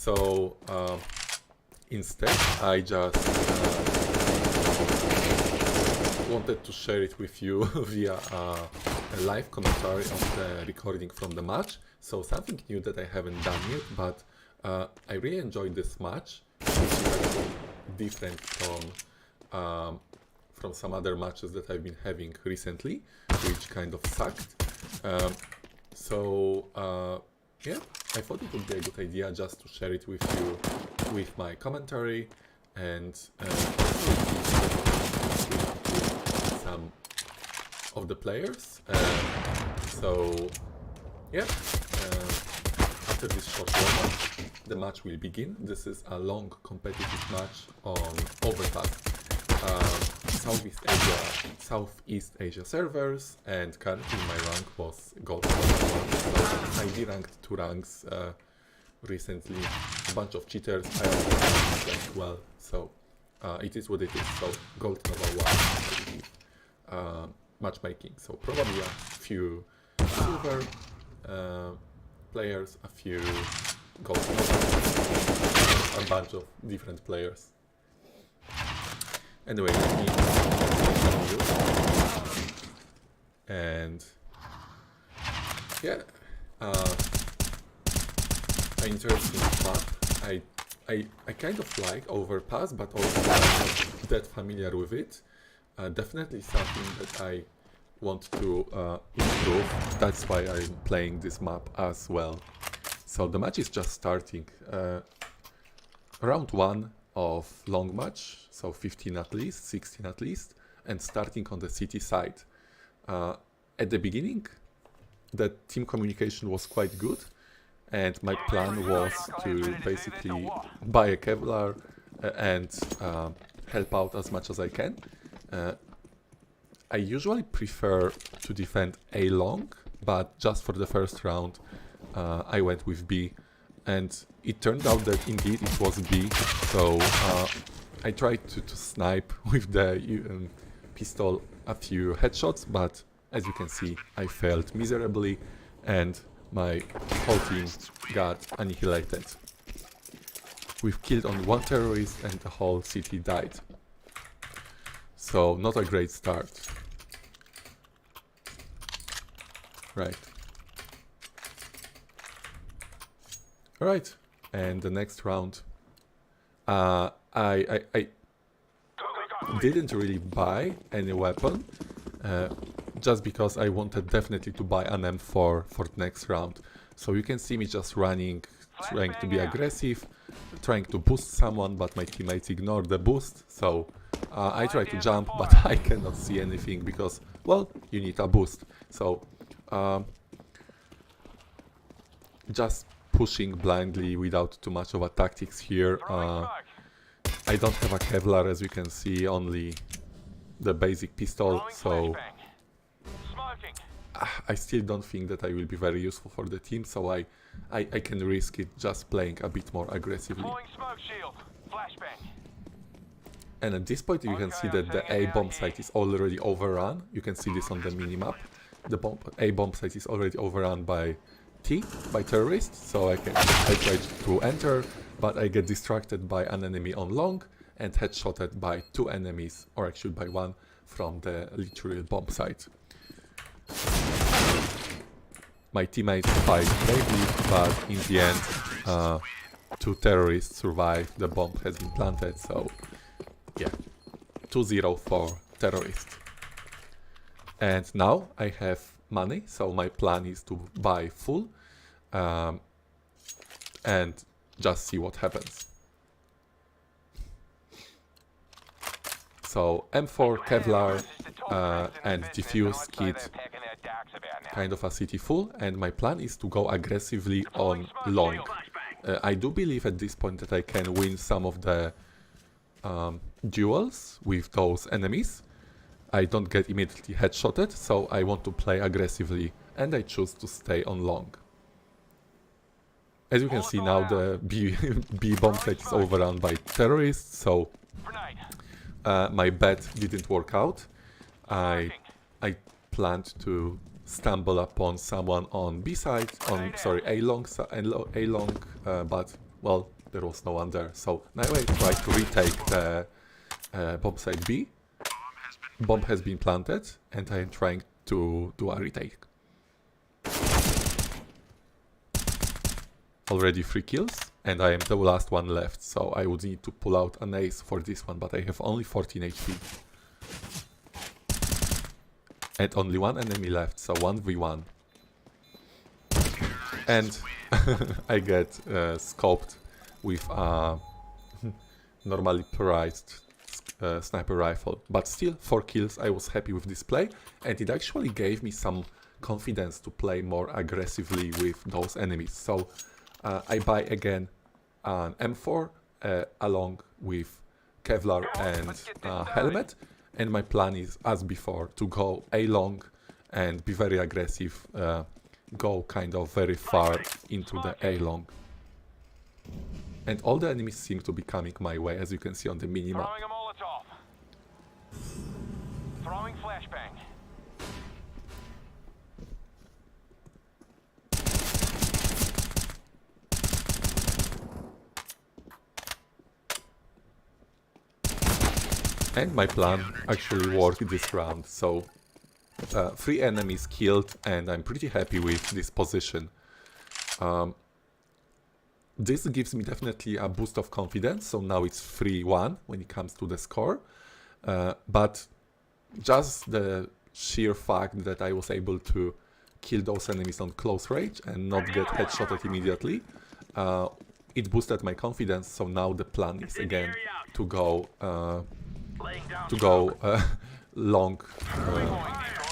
So instead I just wanted to share it with you via a live commentary of the recording from the match. So something new that I haven't done yet, but I really enjoyed this match, which is actually different from some other matches that I've been having recently, which kind of sucked. Yeah, I thought it would be a good idea just to share it with you with my commentary and some of the players. After this short warm-up, the match will begin. This is a long competitive match on Overpass Southeast Asia servers, and currently my rank was gold number 1. So I deranked 2 ranks recently. A bunch of cheaters. I also played well, so it is what it is. So gold number 1 matchmaking. So probably a few silver players, a few gold numbers, a bunch of different players. Anyway, let me continue. And yeah, an interesting map. I kind of like Overpass, but also I'm not that familiar with it. Definitely something that I want to improve. That's why I'm playing this map as well. So the match is just starting. Round 1 of long match, so 15 at least, 16 at least, and starting on the city side. At the beginning, the team communication was quite good, and my plan was to basically buy a Kevlar and help out as much as I can. I usually prefer to defend A long, but just for the first round I went with B, and it turned out that indeed it was B. So I tried to snipe with the pistol a few headshots, but as you can see I failed miserably and my whole team got annihilated. We've killed only 1 terrorist and the whole city died. So not a great start. Right. Alright, and the next round, I didn't really buy any weapon, just because I wanted definitely to buy an M4 for the next round. So you can see me just running, trying to be aggressive, trying to boost someone, but my teammates ignore the boost. So I try to jump, but I cannot see anything because, well, you need a boost. So just pushing blindly without too much of a tactics here. I don't have a Kevlar, as you can see, only the basic pistol, so I still don't think that I will be very useful for the team, so I can risk it just playing a bit more aggressively. And at this point you can see that the A bomb site is already overrun. You can see this on the minimap. The A bomb site is already overrun by terrorists, so I tried to enter, but I get distracted by an enemy on long and headshotted by 2 enemies, or actually by 1 from the literal bomb site. My teammates fight bravely, but in the end 2 terrorists survived, the bomb has been planted, so yeah, 2-0 for terrorists. And now I have money, so my plan is to buy full and just see what happens. So M4, Kevlar and defuse kit, kind of a city full, and my plan is to go aggressively on long. I do believe at this point that I can win some of the duels with those enemies. I don't get immediately headshotted, so I want to play aggressively, and I choose to stay on long. As you can see now, the B bomb site is overrun by terrorists, so my bet didn't work out. I planned to stumble upon someone on B side, A long, but well, there was no one there. So now I try to retake the bomb site B. Bomb has been planted, and I am trying to do a retake. Already 3 kills, and I am the last one left, so I would need to pull out an ace for this one, but I have only 14 HP. And only one enemy left, so 1v1. And I get scoped with a normally priced sniper rifle. But still, 4 kills, I was happy with this play, and it actually gave me some confidence to play more aggressively with those enemies. So I buy again an M4 along with Kevlar and helmet, and my plan is, as before, to go A long and be very aggressive, go kind of very far into the A long. And all the enemies seem to be coming my way, as you can see on the minimap. Throwing a Molotov. Throwing flashbang. And my plan actually worked this round, so 3 enemies killed, and I'm pretty happy with this position. This gives me definitely a boost of confidence, so now it's 3-1 when it comes to the score. But just the sheer fact that I was able to kill those enemies on close range and not get headshotted immediately, it boosted my confidence, so now the plan is again to go long,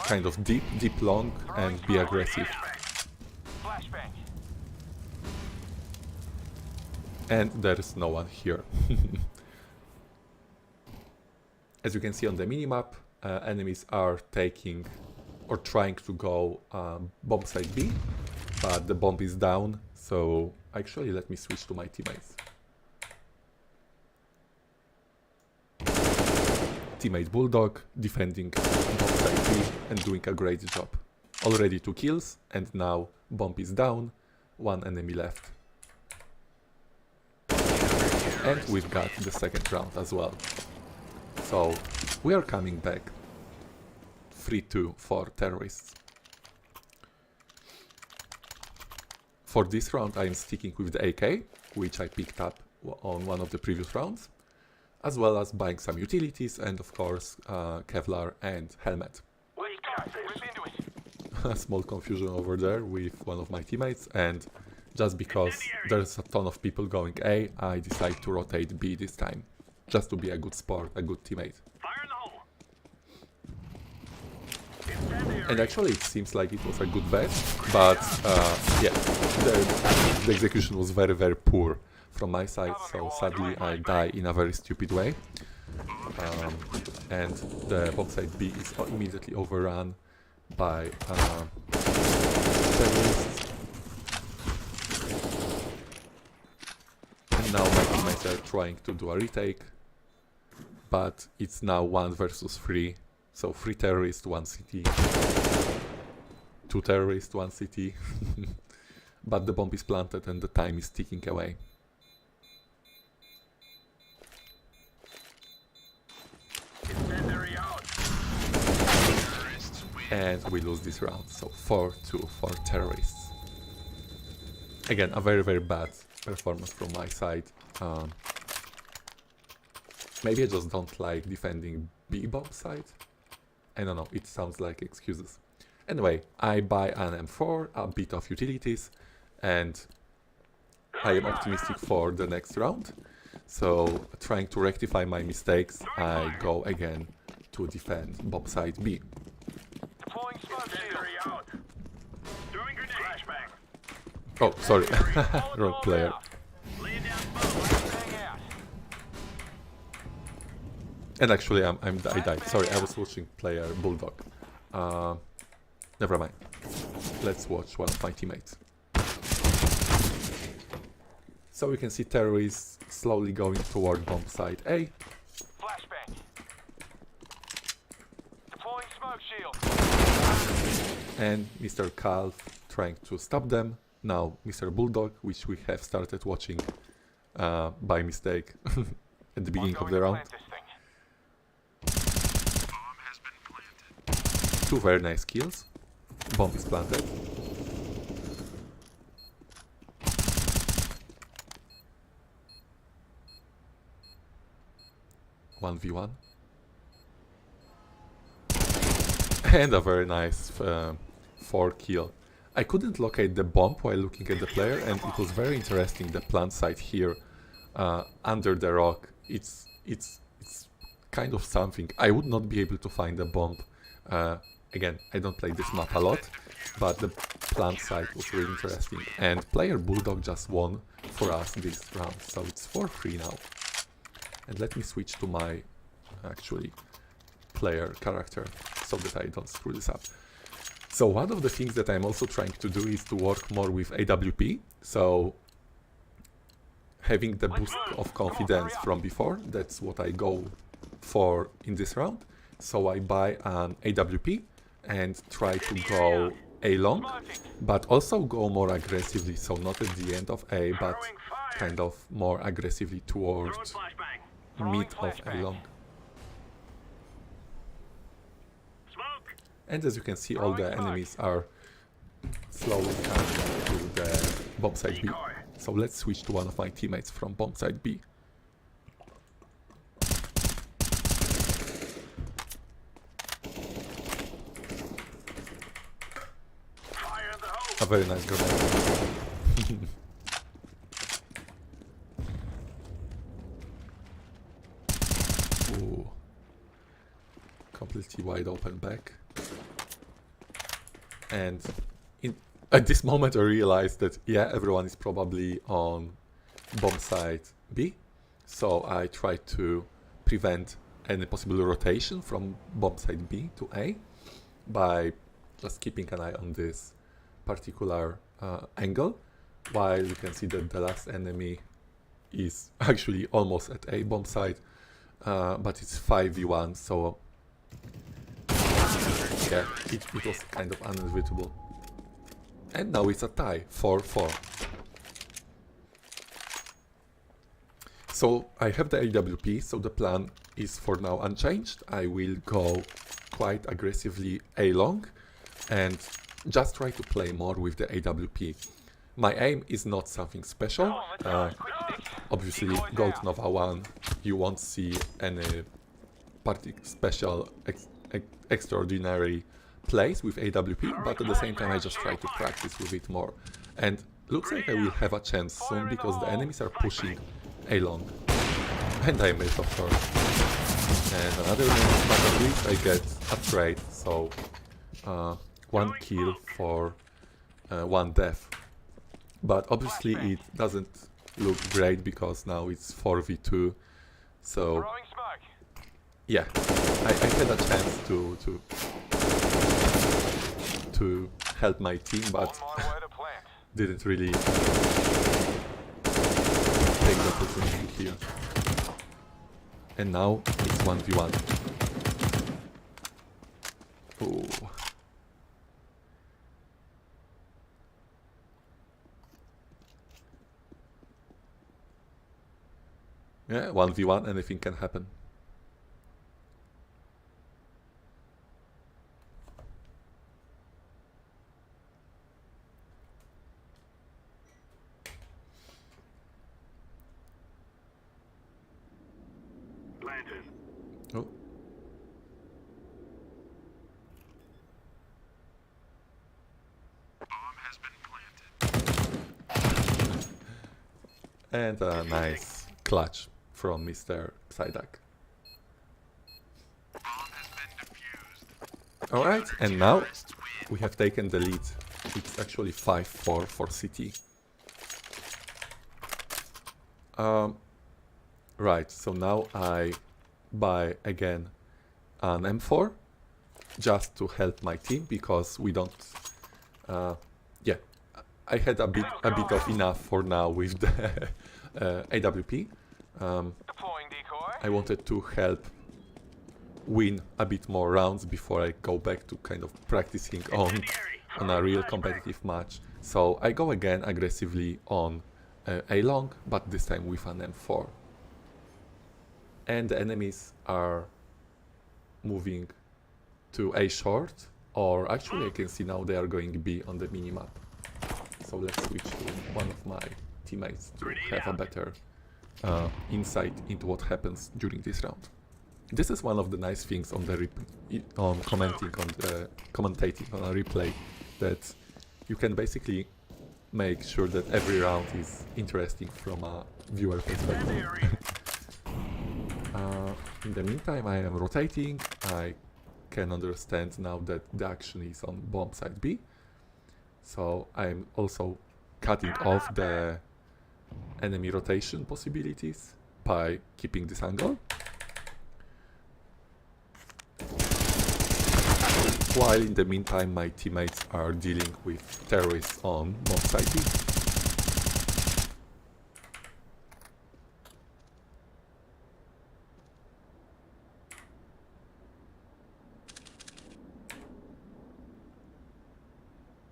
kind of deep long, and be aggressive. And there is no one here. As you can see on the minimap, enemies are taking or trying to go bomb site B, but the bomb is down, so actually let me switch to my teammates. Teammate Bulldog defending bomb site B and doing a great job. Already 2 kills, and now bomb is down, 1 enemy left. And we've got the second round as well. So we are coming back 3-2 for terrorists. For this round I am sticking with the AK, which I picked up on one of the previous rounds, as well as buying some utilities and of course Kevlar and helmet. A small confusion over there with one of my teammates, and just because there's a ton of people going A, I decide to rotate B this time, just to be a good sport, a good teammate. And actually it seems like it was a good bet, but yeah, the execution was very poor from my side, so sadly I die in a very stupid way. And the bomb site B is immediately overrun by terrorists. And now my teammates are trying to do a retake, but it's now 1 versus 3, so 3 terrorists, 1 city, 2 terrorists, 1 city, but the bomb is planted and the time is ticking away. And we lose this round, so 4-2 for terrorists. Again, a very bad performance from my side. Maybe I just don't like defending B bomb side. I don't know, it sounds like excuses. Anyway, I buy an M4, a bit of utilities, and I am optimistic for the next round. So, trying to rectify my mistakes, I go again to defend bomb site B. Oh, sorry, wrong player. And actually, I died. Sorry, I was watching player Bulldog. Never mind. Let's watch one of my teammates. So we can see terrorists slowly going toward bomb site A. Flashbang. Deploying smoke shield. And Mr. Calf trying to stop them. Now Mr. Bulldog, which we have started watching, by mistake at the beginning of Going the to round. plant this thing. 2 very nice kills. Bomb is planted. One v one. And a very nice 4 kill. I couldn't locate the bomb while looking at the player, and it was very interesting, the plant site here under the rock. It's kind of something. I would not be able to find a bomb. Again, I don't play this map a lot, but the plant site was really interesting. And player Bulldog just won for us this round, so it's 4-3 now. And let me switch to my actually player character so that I don't screw this up. So one of the things that I'm also trying to do is to work more with AWP. So having the boost of confidence from before, that's what I go for in this round. So I buy an AWP and try to go A long, but also go more aggressively, so not at the end of A, but kind of more aggressively towards mid of A long. And as you can see, all the enemies are slowly coming to the bomb site B. So let's switch to one of my teammates from bomb site B. A very nice grenade. Ooh. Completely wide open back. And at this moment I realized that, yeah, everyone is probably on bomb site B. So I try to prevent any possible rotation from bomb site B to A by just keeping an eye on this particular angle, while you can see that the last enemy is actually almost at A bomb site, but it's 5v1, so yeah, it was kind of unevitable. And now it's a tie, 4-4. So I have the AWP, so the plan is for now unchanged. I will go quite aggressively A long and just try to play more with the AWP. My aim is not something special. Obviously, Gold Nova 1, you won't see any special, extraordinary plays with AWP, but at the same time I just try to practice with it more. And looks like I will have a chance soon, because the enemies are pushing A long. And I missed, of course. And another miss, but at least I get a trade, so 1 kill for 1 death. But obviously it doesn't look great because now it's 4v2. So yeah, I had a chance to help my team, but didn't really take the opportunity here. And now it's 1v1. Ooh. Yeah, 1v1, anything can happen. Oh. And a nice clutch from Mr. Psyduck. Alright, and now we have taken the lead. It's actually 5-4 for CT. Right, so now I buy again an M4 just to help my team, because we don't yeah, I had a bit of enough for now with the AWP. I wanted to help win a bit more rounds before I go back to kind of practicing on a real competitive match. So I go again aggressively on A long, but this time with an M4. And the enemies are moving to A short, or actually I can see now they are going B on the minimap. So let's switch to one of my teammates to have a better insight into what happens during this round. This is one of the nice things on the commentating on a replay, that you can basically make sure that every round is interesting from a viewer perspective. In the meantime, I am rotating. I can understand now that the action is on bomb side B. So I'm also cutting off the enemy rotation possibilities by keeping this angle. While in the meantime my teammates are dealing with terrorists on bomb side B.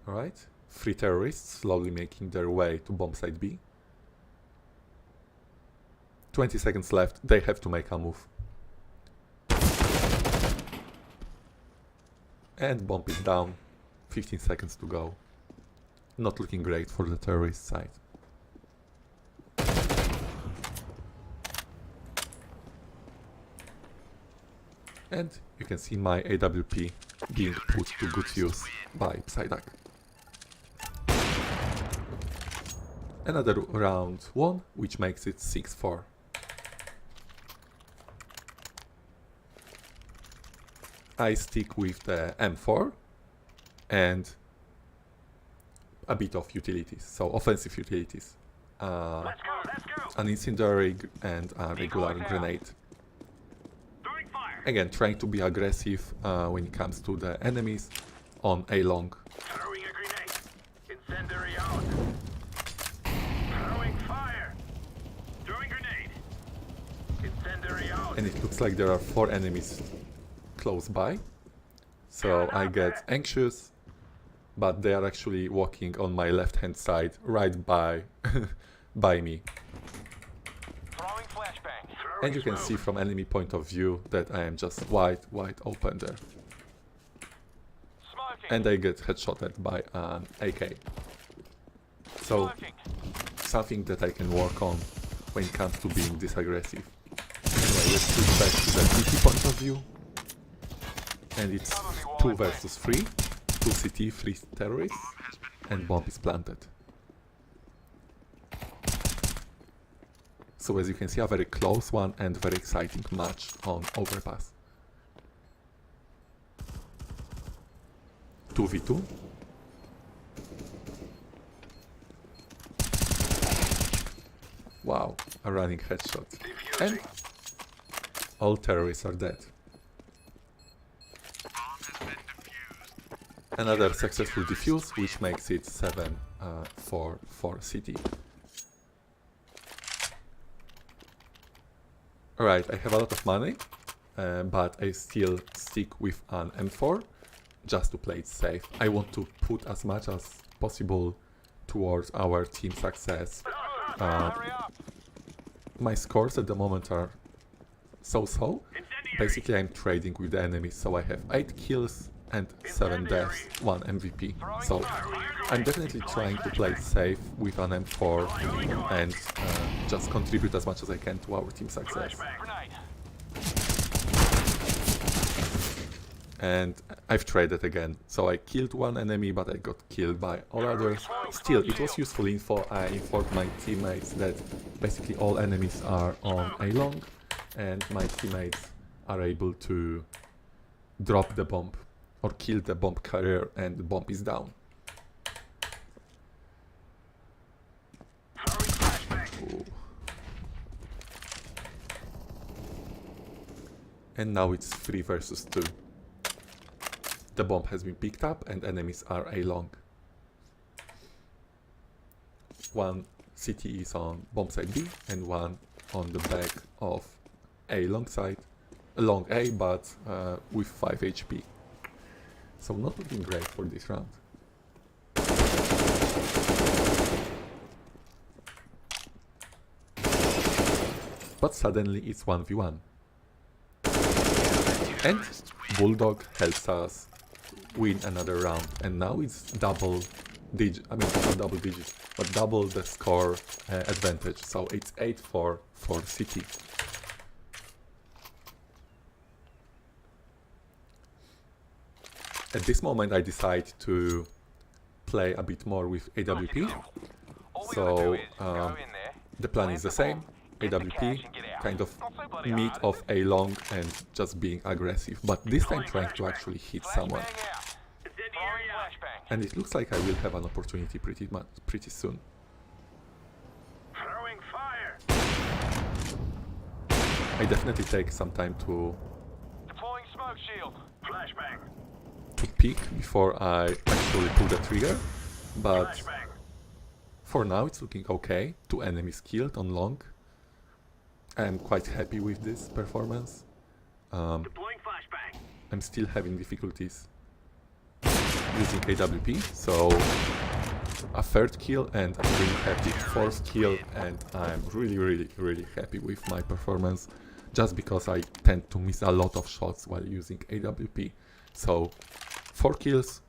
Alright, 3 terrorists slowly making their way to bomb site B. 20 seconds left, they have to make a move. And bomb is down, 15 seconds to go. Not looking great for the terrorist side. And you can see my AWP being put to good use by Psyduck. Another round won, which makes it 6-4. I stick with the M4 and a bit of utilities, so offensive utilities. Let's go. An incendiary and a regular grenade. Throwing fire. Again, trying to be aggressive when it comes to the enemies on A long. Throwing a grenade. Incendiary out. Throwing fire. Throwing grenade. Incendiary out. And it looks like there are 4 enemies close by. So I get anxious, but they are actually walking on my left hand side, right by by me. Throwing flashbang. And you can see from enemy point of view that I am just wide open there. Smoking. And I get headshotted by an AK. So Smoking. something that I can work on when it comes to being this aggressive. Anyway, let's switch back to the CT point of view. And it's 2 versus 3. 2 CT, 3 terrorists. And bomb is planted. So as you can see, a very close one and very exciting match on Overpass. 2v2. Wow, a running headshot. And all terrorists are dead. Another successful defuse, which makes it 7 for City. Alright, I have a lot of money, but I still stick with an M4 just to play it safe. I want to put as much as possible towards our team success. Hurry up. My scores at the moment are so-so. Basically, I'm trading with the enemies, so I have 8 kills and 7 deaths, 1 MVP. So I'm definitely trying to play it safe with an M4 and just contribute as much as I can to our team success. Grenade. And I've traded again, so I killed 1 enemy, but I got killed by all others. Still, it was useful info. I informed my teammates that basically all enemies are on A long, and my teammates are able to drop the bomb or kill the bomb carrier, and the bomb is down. Ooh. And now it's 3 versus 2. The bomb has been picked up and enemies are A long. 1 CT is on bomb side B and 1 on the back of A long side. Long A, but with 5 HP. So not looking great for this round. but suddenly it's 1v1. And Bulldog helps us win another round, and now it's double digit, I mean not double digits, but double the score advantage, so it's 8-4 for City. At this moment I decide to play a bit more with AWP, so the plan is the same, AWP, kind of meat of A long and just being aggressive, but this time trying to actually hit someone. And it looks like I will have an opportunity pretty soon. Throwing fire. I definitely take some time to Smoke shield. Flashbang. peek before I actually pull the trigger, but Flashbang. for now it's looking okay. 2 enemies killed on long. I am quite happy with this performance. Deploying flashbang. I'm still having difficulties using AWP, so a 3rd kill and I'm really happy, 4th kill, and I'm really happy with my performance, just because I tend to miss a lot of shots while using AWP. So 4 kills,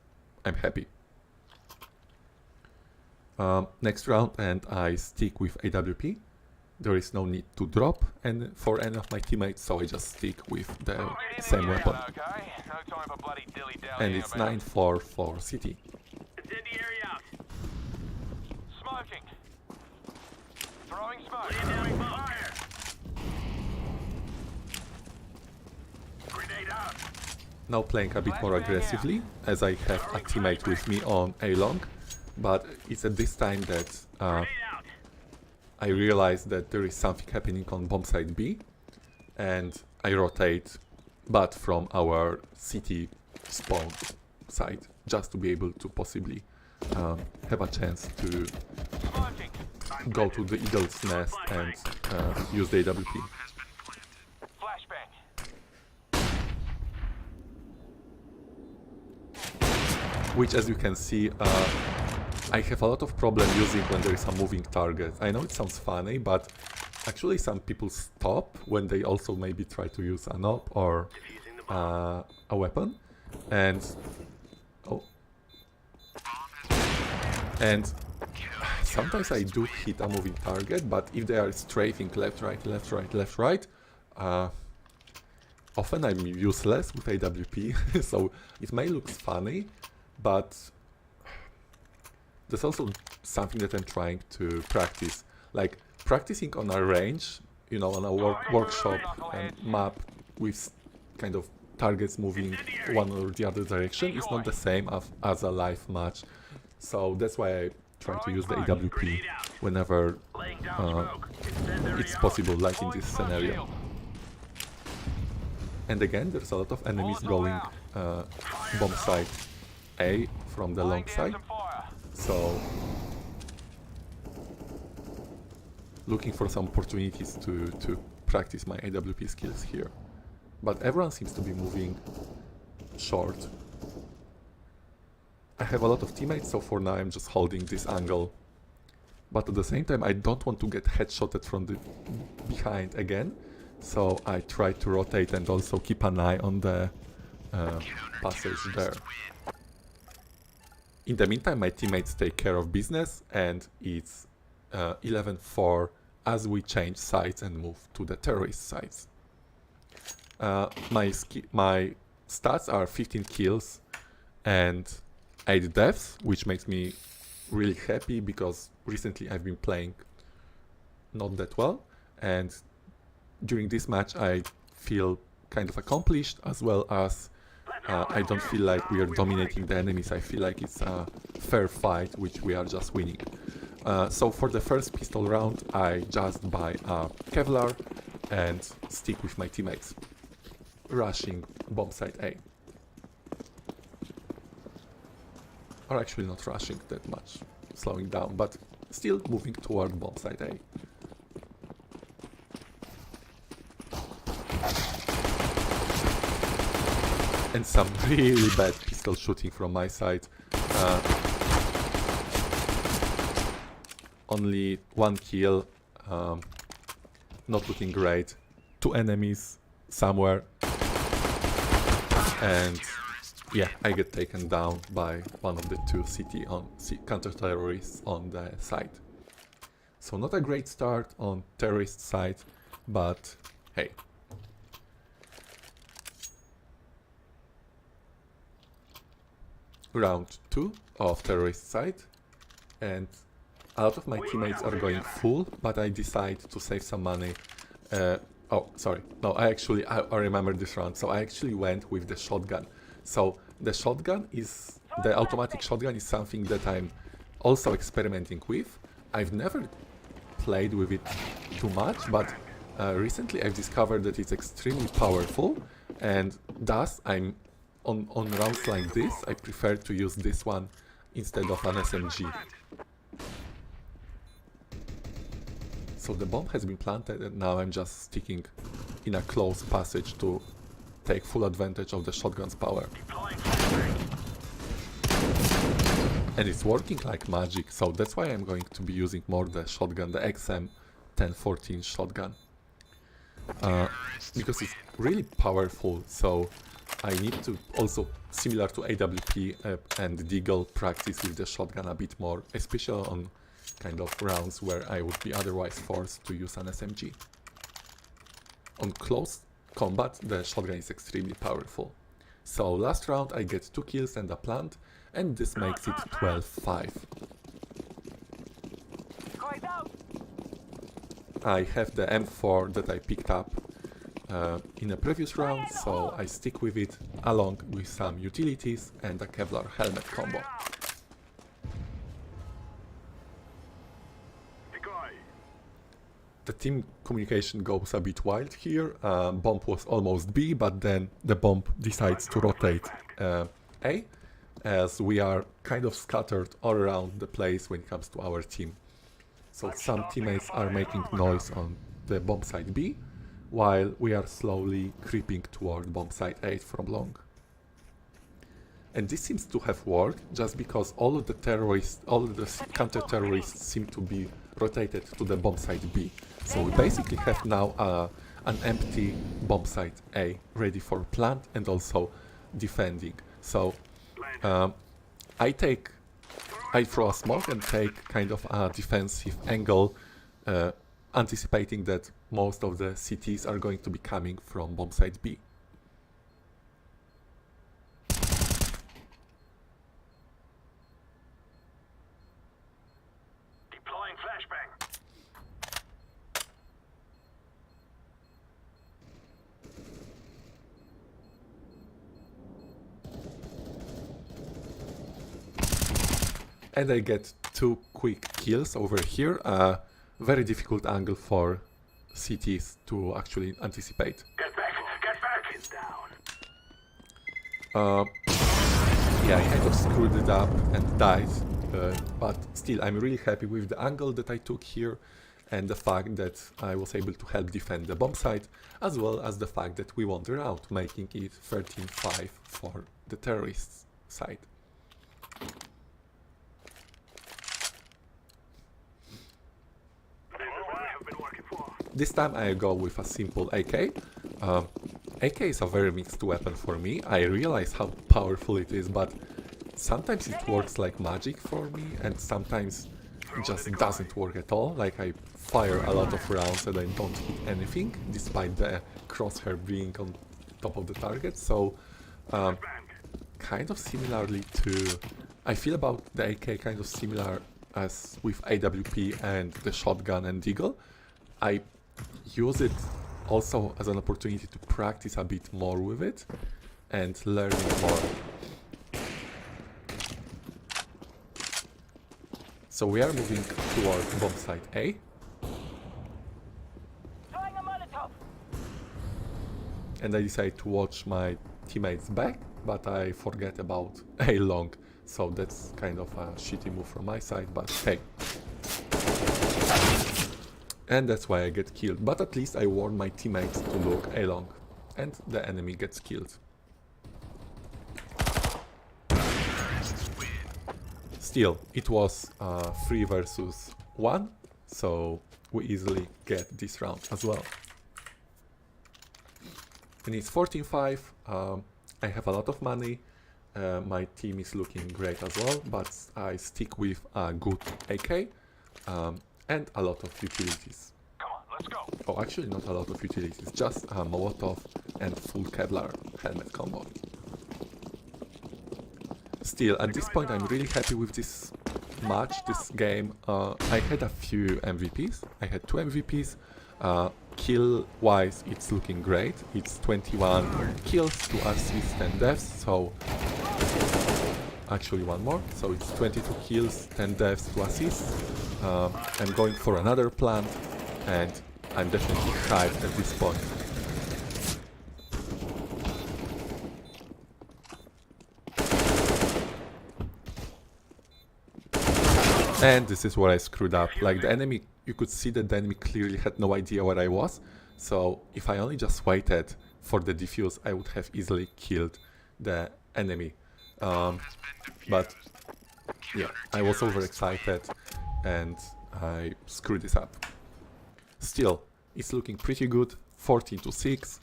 I'm happy. Next round, and I stick with AWP. There is no need to drop for any of my teammates, so I just stick with the same weapon. And it's 9-4 for City. Incendiary out. Smoking. Throwing smoke. Throwing fire. Grenade out. Now playing a bit more aggressively, as I have a teammate with me on A long, but it's at this time that Grenade out. I realize that there is something happening on bomb site B, and I rotate, but from our city spawn side, just to be able to possibly have a chance to Smoking. go to the eagle's nest and use the AWP. Flashbang. Which, as you can see, I have a lot of problem using when there is a moving target. I know it sounds funny, but actually some people stop when they also maybe try to use an AWP or a weapon, and sometimes I do hit a moving target, but if they are strafing left, right, often I'm useless with AWP, so it may look funny, but there's also something that I'm trying to practice, like practicing on a range, you know, on a workshop and map with kind of targets moving one or the other direction is not the same as a live match. So that's why I try to use the AWP whenever it's possible, like in this scenario. And again, there's a lot of enemies going bomb site A from the long side. So, looking for some opportunities to practice my AWP skills here. But everyone seems to be moving short. I have a lot of teammates, so for now I'm just holding this angle. But at the same time, I don't want to get headshotted from the behind again. So I try to rotate and also keep an eye on the passage there. In the meantime, my teammates take care of business, and it's 11-4 as we change sides and move to the terrorist sides. My stats are 15 kills and 8 deaths, which makes me really happy because recently I've been playing not that well, and during this match I feel kind of accomplished, as well as I don't feel like we are dominating the enemies. I feel like it's a fair fight, which we are just winning. So for the first pistol round, I just buy a Kevlar and stick with my teammates, rushing bomb site A. Or actually not rushing that much, slowing down, but still moving toward bomb site A. And some really bad pistol shooting from my side. Only 1 kill, not looking great. 2 enemies somewhere. And yeah, I get taken down by one of the 2 counter-terrorists on the site. So not a great start on terrorist side, but hey. Round 2 of terrorist side, and a lot of my teammates are going full, but I decide to save some money. Oh, sorry. No, I remember this round. So I actually went with the shotgun. So the automatic shotgun is something that I'm also experimenting with. I've never played with it too much, but recently I've discovered that it's extremely powerful, and thus I'm on rounds like this, I prefer to use this one instead of an SMG. So the bomb has been planted, and now I'm just sticking in a close passage to take full advantage of the shotgun's power. And it's working like magic, so that's why I'm going to be using more the shotgun, the XM 1014 shotgun. Because it's really powerful, so I need to also, similar to AWP and Deagle, practice with the shotgun a bit more, especially on kind of rounds where I would be otherwise forced to use an SMG. On close combat, the shotgun is extremely powerful. So last round I get 2 kills and a plant, and this makes it 12-5. I have the M4 that I picked up in a previous round, so I stick with it along with some utilities and a Kevlar helmet combo. The team communication goes a bit wild here. Bomb was almost B, but then the bomb decides to rotate A, as we are kind of scattered all around the place when it comes to our team. So some teammates are making noise on the bomb site B, while we are slowly creeping toward bomb site A from long. And this seems to have worked, just because all of the counter-terrorists seem to be rotated to the bomb site B. So we basically have now an empty bomb site A ready for plant and also defending. So I throw a smoke and take kind of a defensive angle, anticipating that most of the CTs are going to be coming from bomb site B. Deploying flashbang. And I get 2 quick kills over here. Very difficult angle for CTs to actually anticipate. Get back is down. Yeah, I kind of screwed it up and died, but still I'm really happy with the angle that I took here and the fact that I was able to help defend the bomb site, as well as the fact that we won the round, making it 13-5 for the terrorists side. This time I go with a simple AK. AK is a very mixed weapon for me. I realize how powerful it is, but sometimes it works like magic for me, and sometimes it just doesn't work at all. Like I fire a lot of rounds and I don't hit anything, despite the crosshair being on top of the target. So kind of similarly to... I feel about the AK kind of similar as with AWP and the shotgun and Deagle. I use it also as an opportunity to practice a bit more with it and learn more. So we are moving toward bomb site A. And I decide to watch my teammates back, but I forget about A long. So that's kind of a shitty move from my side, but hey. And that's why I get killed, but at least I warn my teammates to look A long, and the enemy gets killed. Still, it was 3 versus 1, so we easily get this round as well. And it's 14-5. I have a lot of money. My team is looking great as well, but I stick with a good AK and a lot of utilities. Come on, let's go. Oh, actually not a lot of utilities, just a Molotov and full Kevlar helmet combo. Still, at this point I'm really happy with this match, this game. I had a few MVPs, I had 2 MVPs. Kill wise it's looking great, it's 21 kills, 2 assists and deaths, so actually one more, so it's 22 kills, 10 deaths, 2 assists. I'm going for another plant and I'm definitely hyped at this point. And this is where I screwed up. Like the enemy, you could see that the enemy clearly had no idea where I was. So if I only just waited for the defuse, I would have easily killed the enemy. But yeah, I was overexcited and I screwed this up. Still, it's looking pretty good. 14-6.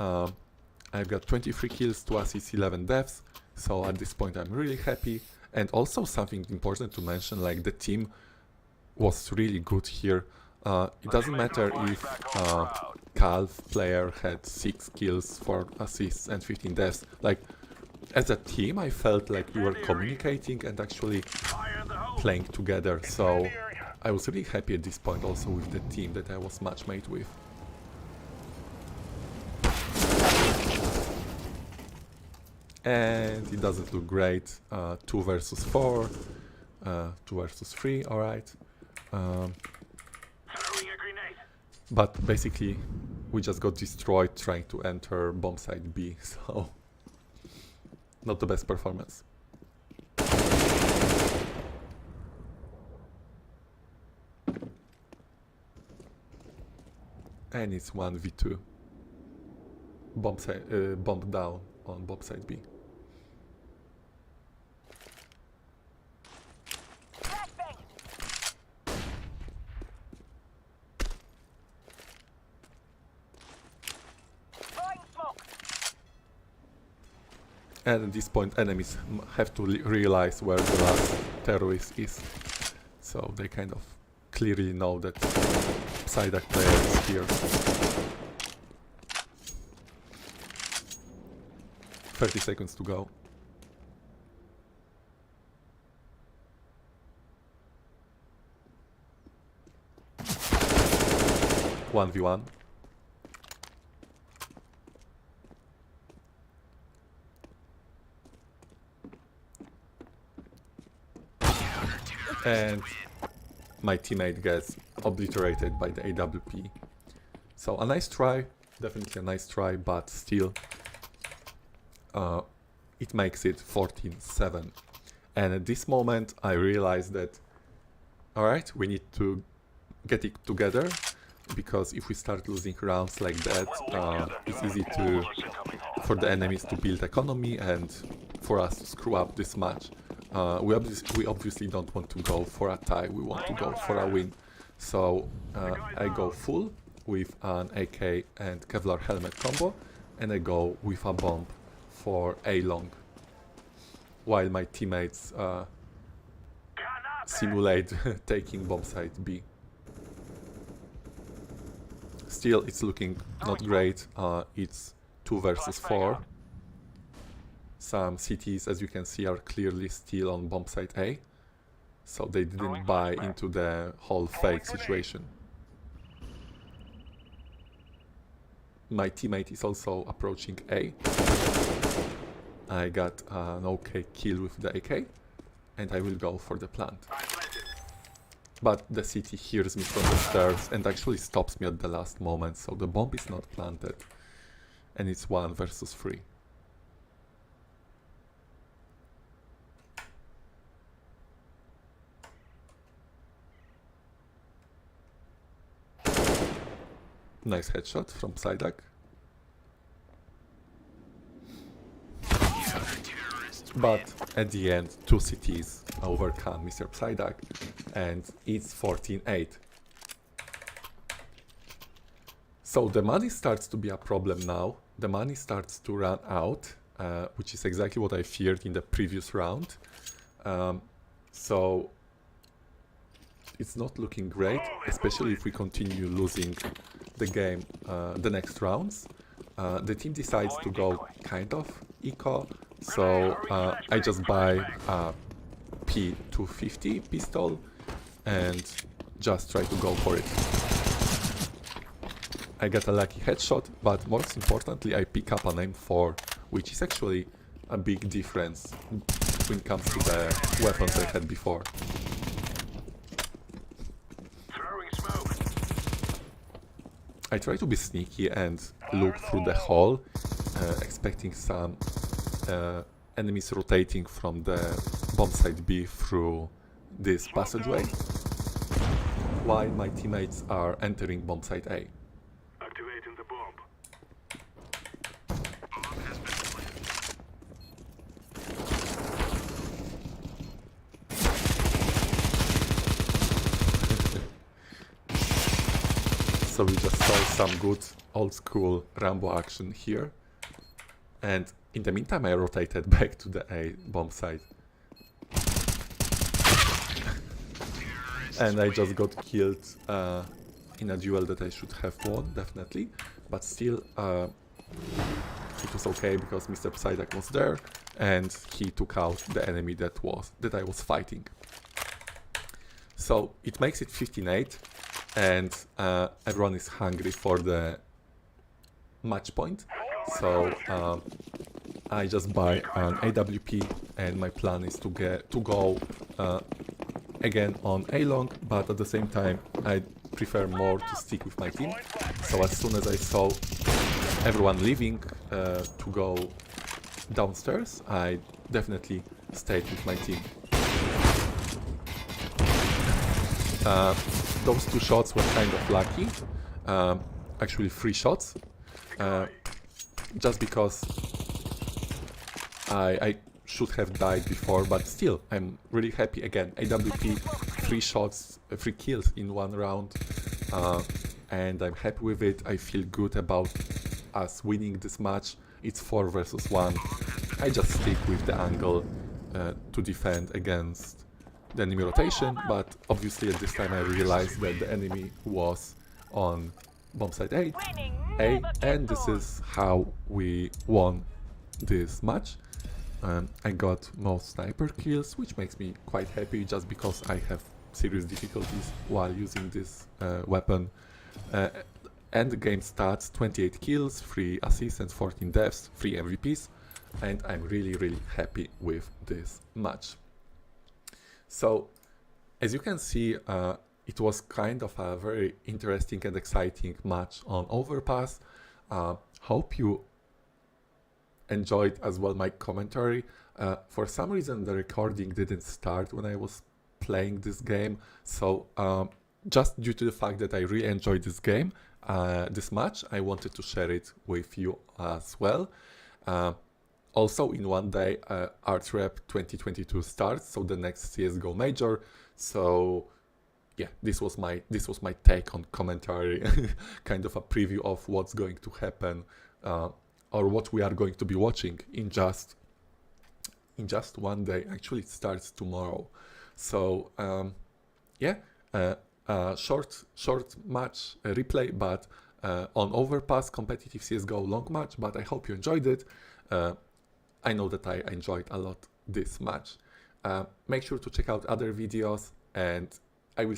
I've got 23 kills, 2 assists, 11 deaths. So at this point I'm really happy. And also something important to mention, like the team was really good here. It doesn't matter if Calv player had 6 kills, 4 assists and 15 deaths. Like as a team I felt like we were communicating and actually playing together. So I was really happy at this point also with the team that I was matchmade with. And it doesn't look great. 2 versus 4, 2 versus 3, alright. But basically we just got destroyed trying to enter bomb site B, so not the best performance. And it's 1v2. Bomb down on bomb site B. And at this point enemies have to realize where the last terrorist is. So they kind of clearly know that Psyduck player is here. 30 seconds to go. One v one. And my teammate gets obliterated by the AWP. So a nice try, definitely a nice try, but still it makes it 14-7. And at this moment I realized that, alright, we need to get it together, because if we start losing rounds like that, it's easy for the enemies to build economy and for us to screw up this match. We obviously don't want to go for a tie, we want to go for a win. So I go full with an AK and Kevlar helmet combo, and I go with a bomb for A long, while my teammates simulate taking bomb site B. Still, it's looking not great. It's 2 versus 4. Some cities, as you can see, are clearly still on bomb site A, so they didn't buy into the whole fake situation. My teammate is also approaching A. I got an okay kill with the AK, and I will go for the plant. But the city hears me from the stairs and actually stops me at the last moment, so the bomb is not planted, and it's 1 versus 3. Nice headshot from Psyduck. But at the end, 2 cities overcome Mr. Psyduck, and it's 14-8. So the money starts to be a problem now. The money starts to run out, which is exactly what I feared in the previous round. So it's not looking great, especially if we continue losing the game the next rounds. The team decides to go kind of eco, so I just buy a P250 pistol and just try to go for it. I get a lucky headshot, but most importantly I pick up an M4, which is actually a big difference when it comes to the weapons I had before. Throwing smoke. I try to be sneaky and look through the hall, expecting some enemies rotating from the bomb site B through this passageway, while my teammates are entering bomb site A. Activating the bomb. So we just saw some good old school Rambo action here, and in the meantime I rotated back to the A bomb site. And I just got killed in a duel that I should have won, definitely, but still it was okay because Mr. Psyduck was there and he took out the enemy that I was fighting. So it makes it 15-8, and everyone is hungry for the match point. So I just buy an AWP, and my plan is to go again on A long, but at the same time I prefer more to stick with my team. So as soon as I saw everyone leaving to go downstairs, I definitely stayed with my team. Those two shots were kind of lucky, actually 3 shots, just because I should have died before, but still I'm really happy. Again, AWP, 3 shots, 3 kills in 1 round, and I'm happy with it. I feel good about us winning this match. It's 4 versus 1. I just stick with the angle to defend against the enemy rotation, but obviously at this time I realized that the enemy was on bomb site A, and this is how we won this match. I got most sniper kills, which makes me quite happy, just because I have serious difficulties while using this weapon. And the game starts 28 kills, 3 assists and 14 deaths, 3 MVPs, and I'm really happy with this match. So, as you can see, it was kind of a very interesting and exciting match on Overpass. Hope you enjoyed as well my commentary. For some reason the recording didn't start when I was playing this game, so just due to the fact that I really enjoyed this game, this match, I wanted to share it with you as well. Also, in one day, Arts Rep 2022 starts, so the next CSGO major. So, yeah, this was my take on commentary, kind of a preview of what's going to happen, or what we are going to be watching in just one day. Actually, it starts tomorrow. So, yeah, short match replay, but on Overpass competitive CSGO long match. But I hope you enjoyed it. I know that I enjoyed a lot this match. Make sure to check out other videos, and